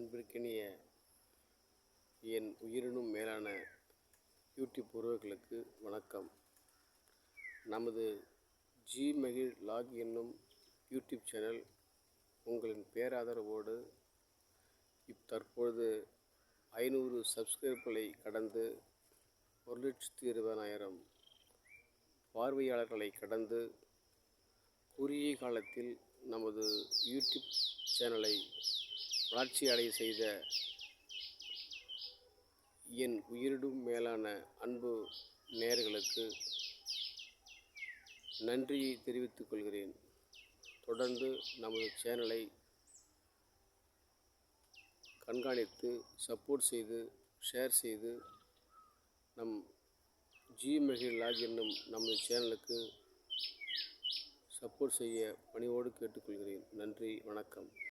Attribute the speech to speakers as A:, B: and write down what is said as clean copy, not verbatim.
A: அன்பிற்கினிய என் உயிரினும் மேலான யூடியூப் உறவுகளுக்கு வணக்கம். நமது ஜி மகிழ் லாக் என்னும் யூடியூப் சேனல் உங்களின் பேராதரவோடு தற்பொழுது 500 சப்ஸ்கிரைபர்களை கடந்து 1,20,000 பார்வையாளர்களை கடந்து குறுகிய காலத்தில் நமது யூடியூப் சேனலை வளர்ச்சி அடைய செய்த என் உயிரினும் மேலான அன்பு நேயர்களுக்கு நன்றியை தெரிவித்துக் கொள்கிறேன். தொடர்ந்து நமது சேனலை கண்காணித்து சப்போர்ட் செய்து ஷேர் செய்து நம் ஜி மகிழ் லாக் என்னும் நமது சேனலுக்கு சப்போர்ட் செய்ய பணிவோடு கேட்டுக்கொள்கிறேன். நன்றி, வணக்கம்.